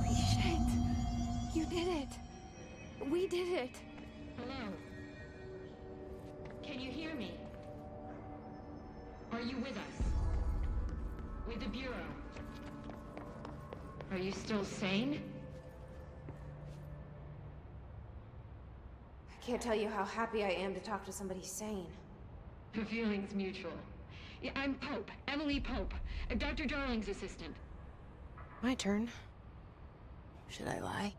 Holy shit! You did it! We did it! Hello? Can you hear me? Are you with us? With the Bureau? Are you still sane? I can't tell you how happy I am to talk to somebody sane. The feeling's mutual. Yeah, I'm Pope, Emily Pope, Dr. Darling's assistant. My turn. Should I lie?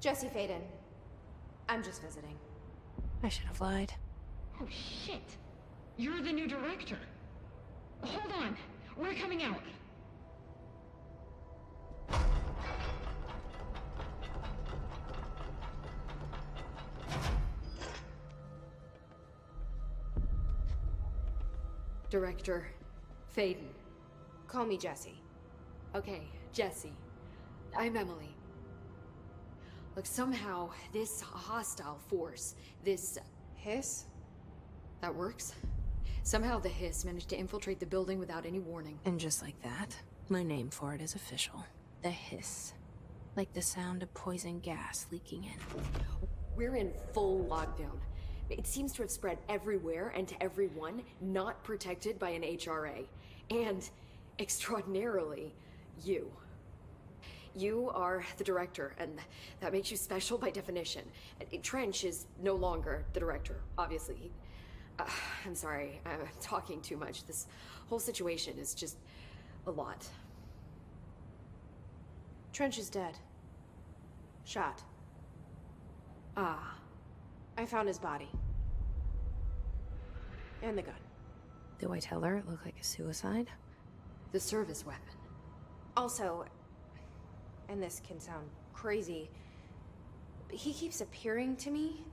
Jesse Faden. I'm just visiting. I should have lied. Oh, shit. You're the new director. Hold on. We're coming out. Director Faden. Call me Jesse. Okay, Jesse. I'm Emily. Look, somehow this hostile force, this... Hiss? that works? Somehow the hiss managed to infiltrate the building without any warning. And just like that, my name for it is official. The hiss. Like the sound of poison gas leaking in. We're in full lockdown. It seems to have spread everywhere and to everyone not protected by an HRA. And, extraordinarily, you. You are the director, and that makes you special by definition. Trench is no longer the director, obviously. I'm sorry, I'm talking too much. This whole situation is just a lot. Trench is dead. Shot. Ah. I found his body. And the gun. Do I tell her it looked like a suicide? The service weapon. Also, and this can sound crazy, but he keeps appearing to me,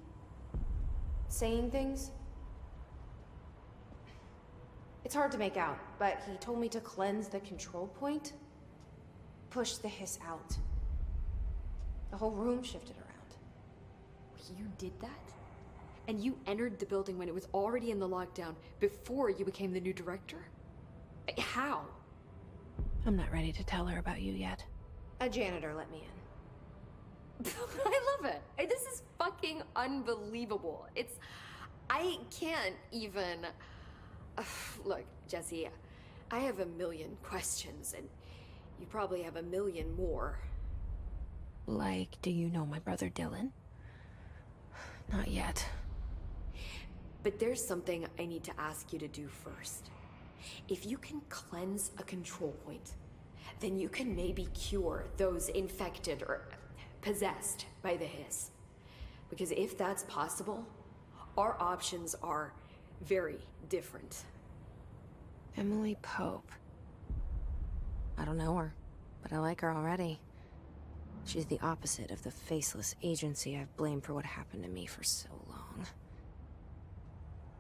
saying things. It's hard to make out, but he told me to cleanse the control point, push the hiss out. The whole room shifted around. You did that? And you entered the building when it was already in the lockdown before you became the new director? How? I'm not ready to tell her about you yet. A janitor let me in. I love it. This is fucking unbelievable. I can't even... Look, Jesse, I have a million questions, and you probably have a million more. Like, do you know my brother Dylan? Not yet. But there's something I need to ask you to do first. If you can cleanse a control point, then you can maybe cure those infected or possessed by the hiss. Because if that's possible, our options are very different. Emily Pope. I don't know her, but I like her already. She's the opposite of the faceless agency I've blamed for what happened to me for so long.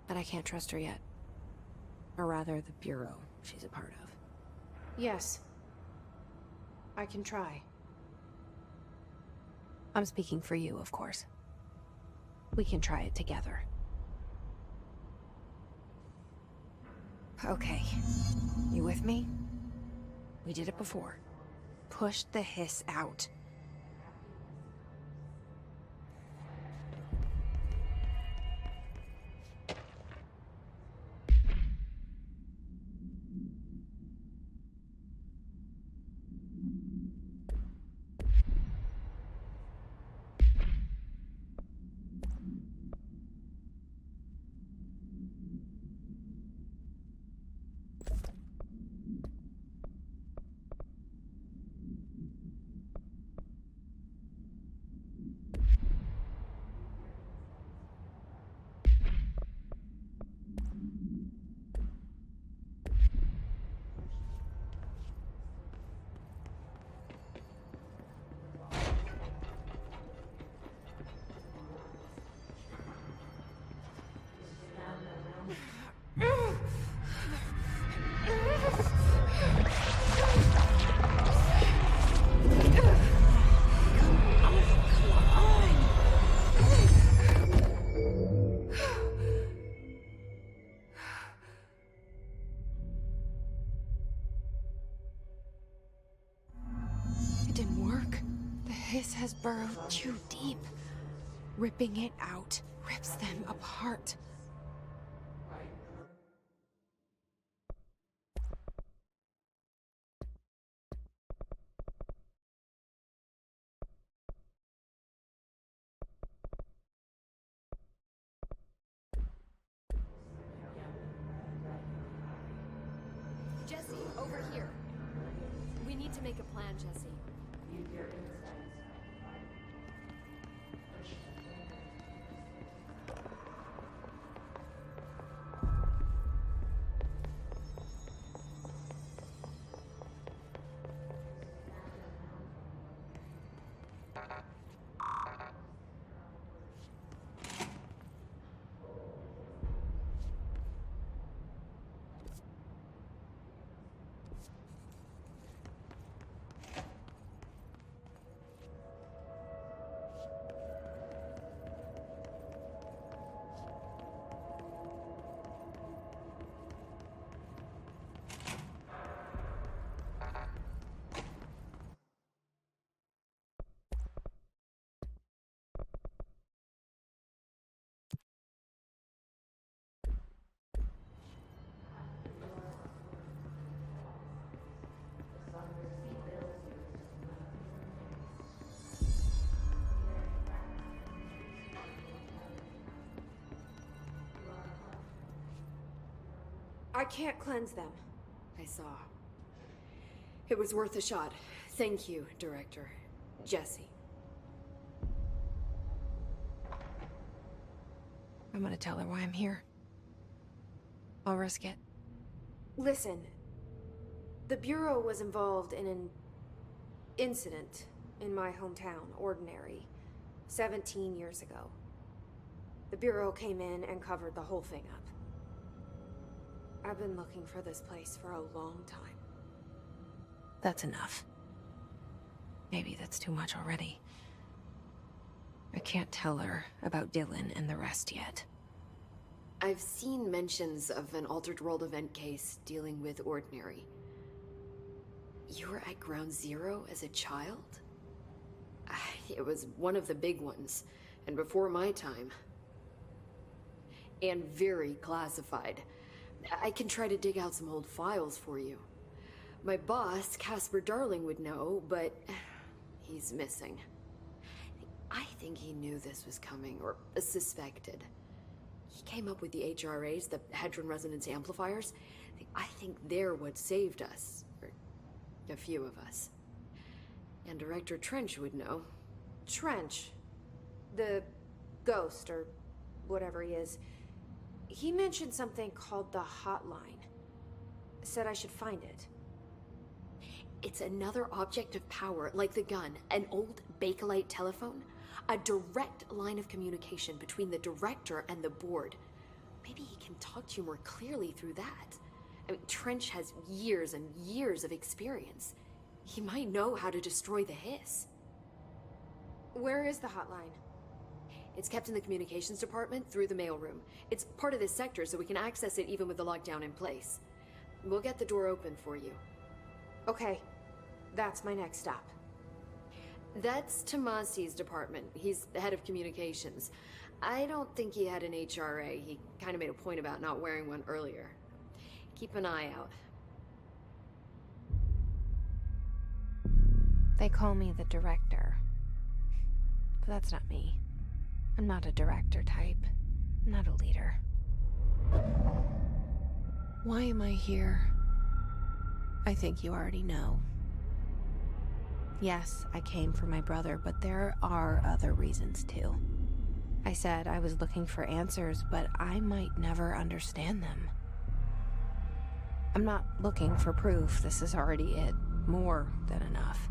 But I can't trust her yet. Or rather, the Bureau she's a part of. Yes. I can try. I'm speaking for you, of course. We can try it together. Okay. You with me? We did it before. Push the hiss out. hiss has burrowed too deep. Ripping it out rips them apart. Jesse, over here. We need to make a plan, Jesse. I can't cleanse them. I saw. It was worth a shot. Thank you, Director. Jesse. I'm gonna tell her why I'm here. I'll risk it. Listen, the Bureau was involved in an incident in my hometown, Ordinary, 17 years ago. The Bureau came in and covered the whole thing up. I've been looking for this place for a long time. That's enough. Maybe that's too much already. I can't tell her about Dylan and the rest yet. I've seen mentions of an Altered World event case dealing with Ordinary. You were at Ground Zero as a child? It was one of the big ones, and before my time. And very classified. I can try to dig out some old files for you. My boss, Casper Darling, would know, but he's missing. I think he knew this was coming, or suspected. He came up with the HRAs, the Hadron Resonance Amplifiers. I think they're what saved us, or a few of us. And Director Trench would know. Trench, the ghost, or whatever he is, he mentioned something called the hotline. Said I should find it. It's another object of power, like the gun, an old Bakelite telephone. A direct line of communication between the director and the board. Maybe he can talk to you more clearly through that. I mean, Trench has years and years of experience. He might know how to destroy the hiss. Where is the hotline? It's kept in the communications department through the mailroom. It's part of this sector, so we can access it even with the lockdown in place. We'll get the door open for you. Okay, that's my next stop. That's Tomasi's department. He's the head of communications. I don't think he had an HRA. He kind of made a point about not wearing one earlier. Keep an eye out. They call me the director. But that's not me. I'm not a director type. I'm not a leader. Why am I here? I think you already know. Yes, I came for my brother, but there are other reasons too. I said I was looking for answers, but I might never understand them. I'm not looking for proof. This is already it. More than enough.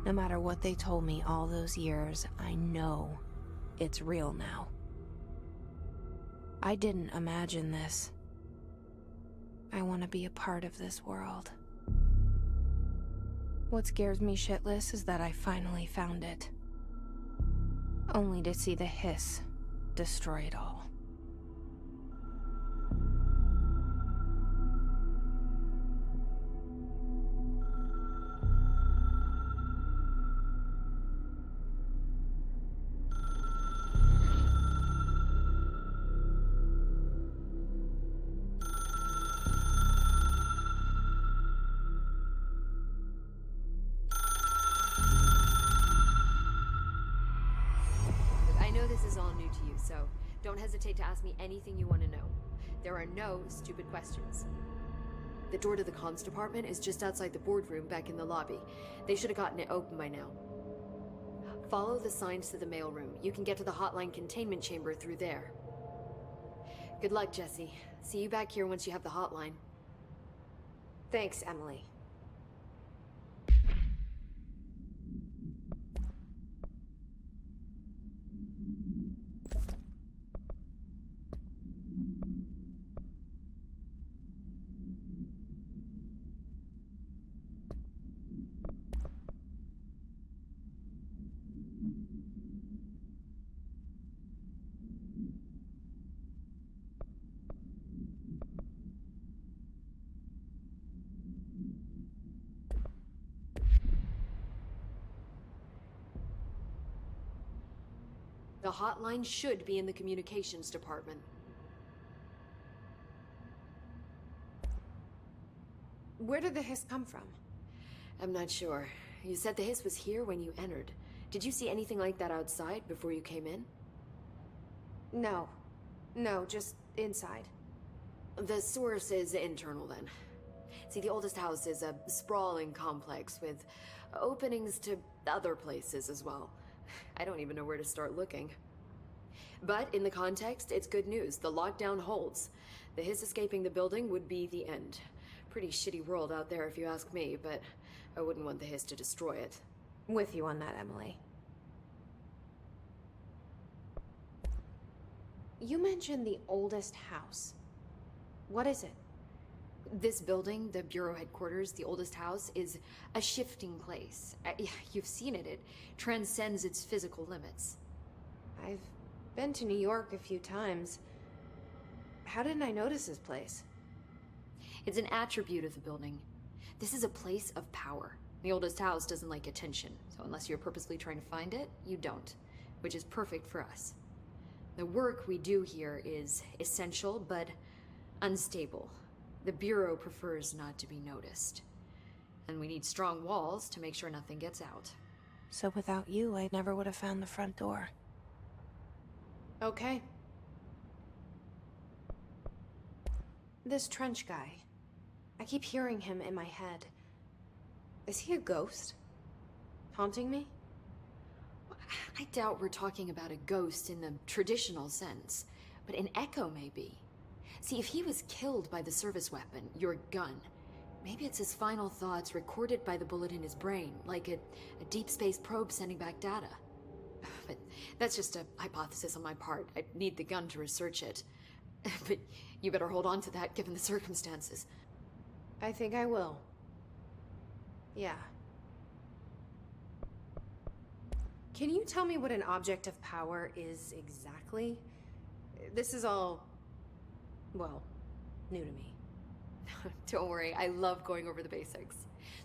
No matter what they told me all those years, I know it's real now. I didn't imagine this. I want to be a part of this world. What scares me shitless is that I finally found it. Only to see the hiss destroy it all. to you, so don't hesitate to ask me anything you want to know. There are no stupid questions. The door to the comms department is just outside the boardroom back in the lobby. They should have gotten it open by now. Follow the signs to the mailroom. You can get to the hotline containment chamber through there. Good luck, Jesse. See you back here once you have the hotline. Thanks, Emily. The hotline should be in the communications department. Where did the hiss come from? I'm not sure. You said the hiss was here when you entered. Did you see anything like that outside before you came in? No. No, just inside. The source is internal then. See, the oldest house is a sprawling complex with openings to other places as well. I don't even know where to start looking. But in the context, it's good news. The lockdown holds. The hiss escaping the building would be the end. Pretty shitty world out there if you ask me, but I wouldn't want the hiss to destroy it. With you on that, Emily. You mentioned the oldest house. What is it? This building, the bureau headquarters, the oldest house, is a shifting place. You've seen it. It transcends its physical limits. I've been to New York a few times. How didn't I notice this place? It's an attribute of the building. This is a place of power. The oldest house doesn't like attention, so unless you're purposely trying to find it, you don't, which is perfect for us. The work we do here is essential, but unstable. The Bureau prefers not to be noticed. And we need strong walls to make sure nothing gets out. So without you, I never would have found the front door. Okay. This Trench guy. I keep hearing him in my head. Is he a ghost? Haunting me? I doubt we're talking about a ghost in the traditional sense, but an echo maybe. See, if he was killed by the service weapon, your gun, maybe it's his final thoughts recorded by the bullet in his brain, like a deep space probe sending back data. But that's just a hypothesis on my part. I need the gun to research it. But you better hold on to that given the circumstances. I think I will. Yeah. Can you tell me what an object of power is exactly? This is all, well, new to me. Don't worry, I love going over the basics.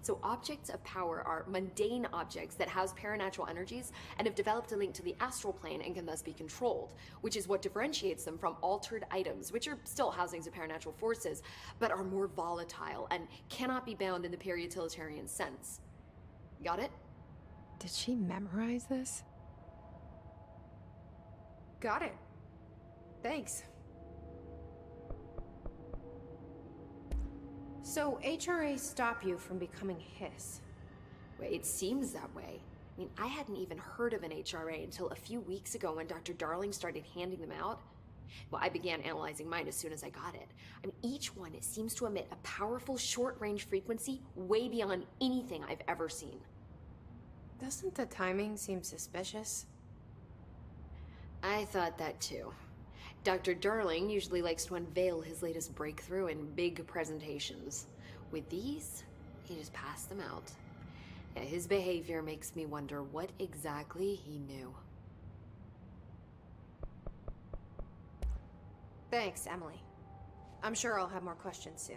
So objects of power are mundane objects that house paranatural energies and have developed a link to the astral plane and can thus be controlled, which is what differentiates them from altered items, which are still housings of paranatural forces, but are more volatile and cannot be bound in the pure utilitarian sense. Got it? Did she memorize this? Got it. Thanks. So HRA stop you from becoming hiss? Well, it seems that way. I mean, I hadn't even heard of an HRA until a few weeks ago when Dr. Darling started handing them out. Well, I began analyzing mine as soon as I got it. I mean, each one seems to emit a powerful short-range frequency way beyond anything I've ever seen. Doesn't the timing seem suspicious? I thought that too. Dr. Darling usually likes to unveil his latest breakthrough in big presentations. With these, he just passed them out. Yeah, his behavior makes me wonder what exactly he knew. Thanks, Emily. I'm sure I'll have more questions soon.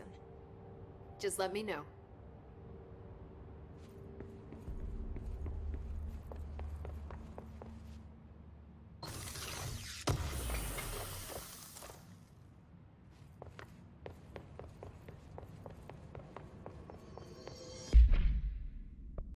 Just let me know.